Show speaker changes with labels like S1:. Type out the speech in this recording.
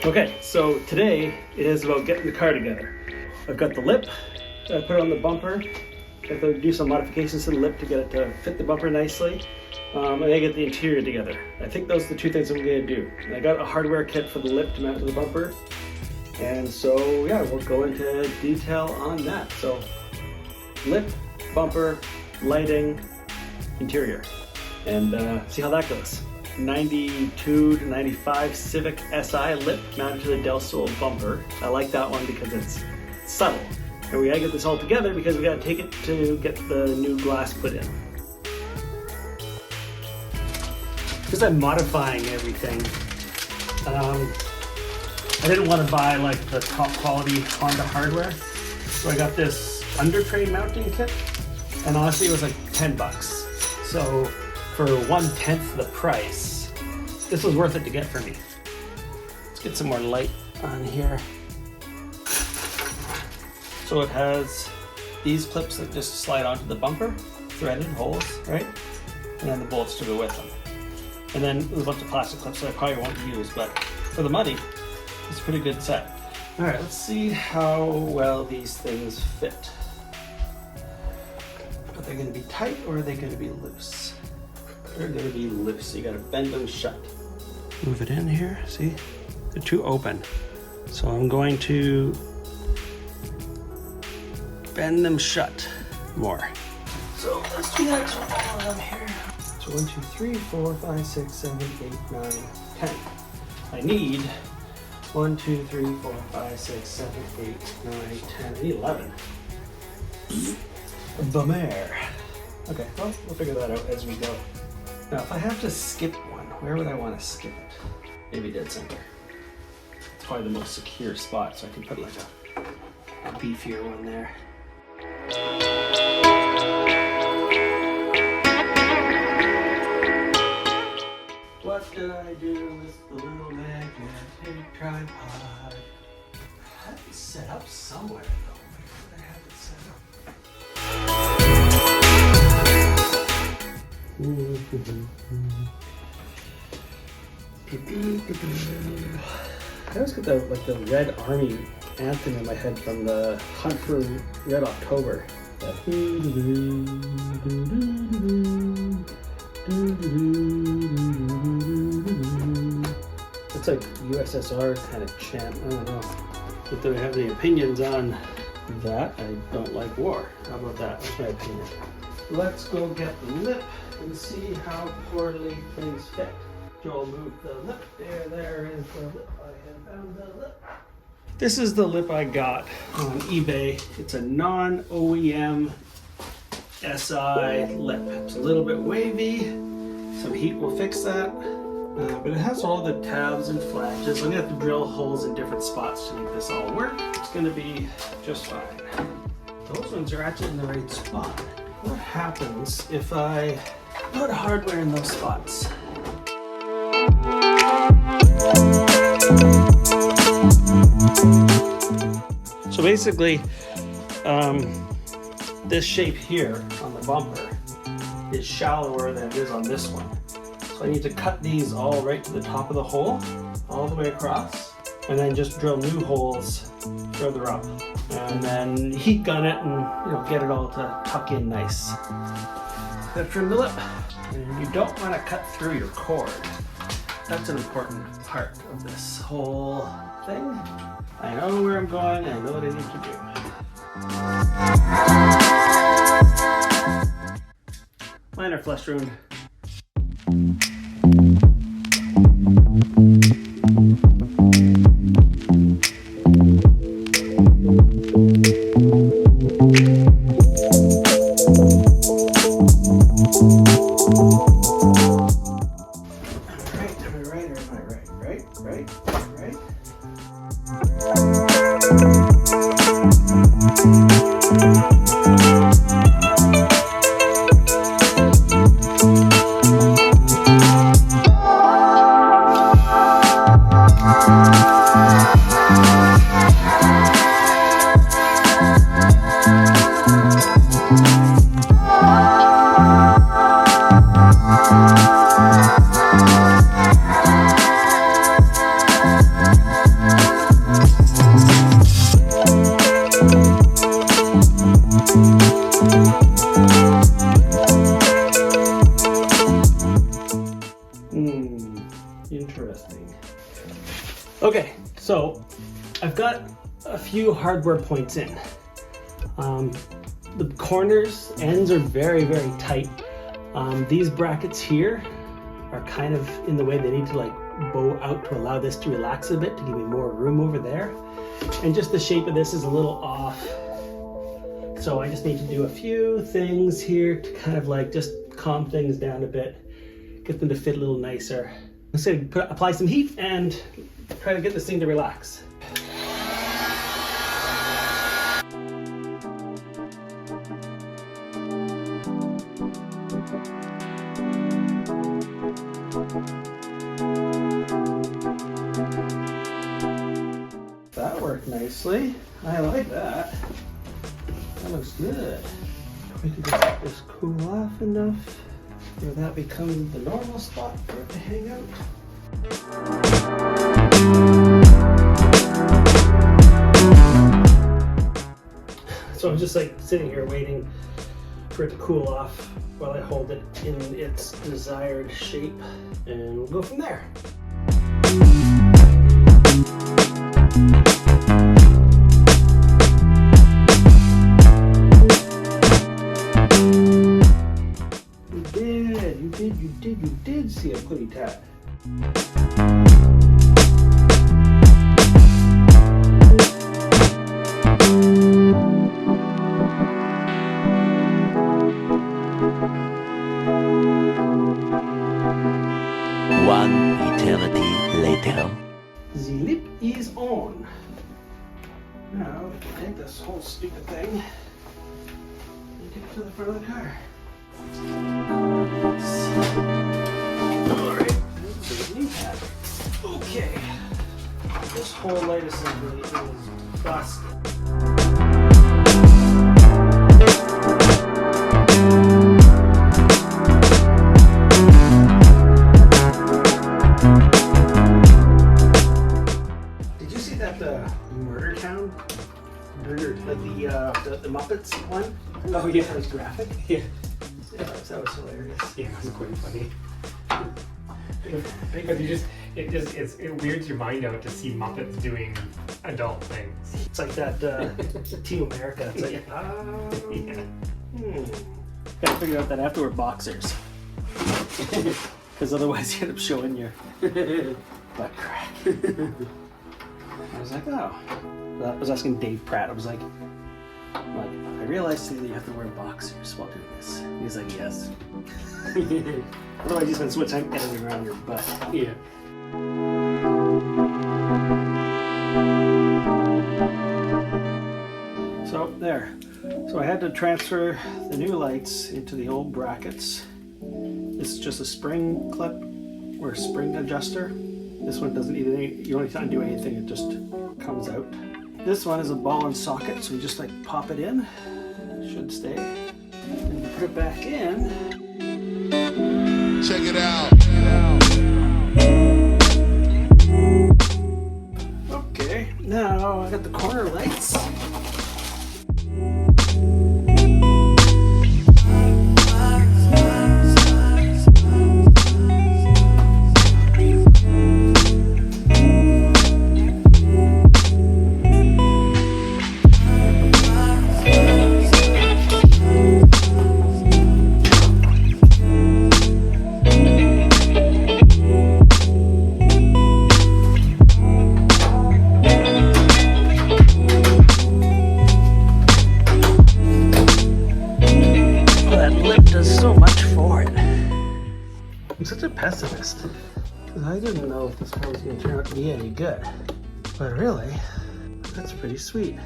S1: Okay, so today it is about getting the car together. I've got the lip that I put on the bumper. I have to do some modifications to the lip to get it to fit the bumper nicely. And I get the interior together. I think those are the two things I'm going to do. And I got a hardware kit for the lip to mount to the bumper. And so yeah, we'll go into detail on that. So lip, bumper, lighting, interior, and see how that goes. 92 to 95 Civic SI lip mounted to the Delsol bumper. I like that one because it's subtle. And we gotta get this all together because we gotta take it to get the new glass put in. Because I'm modifying everything, I didn't want to buy like the top quality Honda hardware. So I got this under tray mounting kit, and honestly it was like 10 bucks. So for 1/10 the price, this was worth it to get for me. Let's get some more light on here. So it has these clips that just slide onto the bumper, threaded holes, right? And then the bolts to go with them. And then there's a bunch of plastic clips that I probably won't use, but for the money, it's a pretty good set. All right, let's see how well these things fit. Are they gonna be tight or are they gonna be loose? They're gonna be loose, so you gotta bend them shut. Move it in here, see? They're too open. So I'm going to bend them shut more. So let's do that to all of them here. So 1, 2, 3, 4, 5, 6, 7, 8, 9, 10. I need 1, 2, 3, 4, 5, 6, 7, 8, 9, 10, 11. Bummer. Okay, well, we'll figure that out as we go. Now, if I have to skip one, where would I want to skip it? Maybe dead center. It's probably the most secure spot, so I can put like a beefier one there. What did I do with the little magnetic tripod? I had it set up somewhere though. Where did I have it set up? I always get the Red Army anthem in my head from the Hunt for Red October. It's like USSR kind of chant. I don't know. But do I have any opinions on that? I don't like war. How about that? That's my opinion. Let's go get the lip and see how poorly things fit. Joel moved the lip. There is the lip. I have found the lip. This is the lip I got on eBay. It's a non-OEM SI lip. It's a little bit wavy. Some heat will fix that. But it has all the tabs and flanges. I'm gonna have to drill holes in different spots to make this all work. It's gonna be just fine. Those ones are actually in the right spot. What happens if I put hardware in those spots? So basically, this shape here on the bumper is shallower than it is on this one. So I need to cut these all right to the top of the hole, all the way across, and then just drill new holes further up. And then heat gun it and get it all to tuck in nice. Gotta trim the lip. And you don't want to cut through your cord. That's an important part of this whole thing. I know where I'm going, I know what I need to do. Minor flush wound. Right. Okay, so I've got a few hardware points in. The corners, ends are very, very tight. These brackets here are kind of in the way. They need to like bow out to allow this to relax a bit, to give me more room over there. And just the shape of this is a little off. So I just need to do a few things here to kind of like just calm things down a bit, get them to fit a little nicer. I'm just gonna apply some heat and try to get this thing to relax. That worked nicely. I like that. That looks good. We can just let this cool off enough where that becomes the normal spot for it to hang out. So I'm just like sitting here waiting for it to cool off while I hold it in its desired shape, and we'll go from there. You did see a putty tap.
S2: One eternity later.
S1: The lip is on. Now, take this whole stupid thing and get it to the front of the car. Alright, there's a knee pad. Okay, this whole light assembly is busted. Did you see that Murder Town? The Muppets one? Oh yeah, that was graphic. Yeah. That was hilarious.
S3: Yeah, it was quite funny. Because it weirds your mind out to see Muppets doing adult things.
S1: It's like that Team America. It's like, Gotta figure out that I have to wear boxers. Because otherwise you end up showing your butt crack. I was like, oh. I was asking Dave Pratt. I was like, I realized that you have to wear boxers while doing this. And he's like, yes. Otherwise you spend so much time editing around your butt.
S3: Yeah.
S1: So there. So I had to transfer the new lights into the old brackets. This is just a spring clip or a spring adjuster. This one doesn't need any, you don't need to undo anything, it just comes out. This one is a ball and socket, so you just like pop it in. It should stay. And you put it back in.
S4: Check it out.
S1: Okay, now I got the corner lights. I'm such a pessimist, because I didn't know if this car was going to turn out to be any good. But really, that's pretty sweet.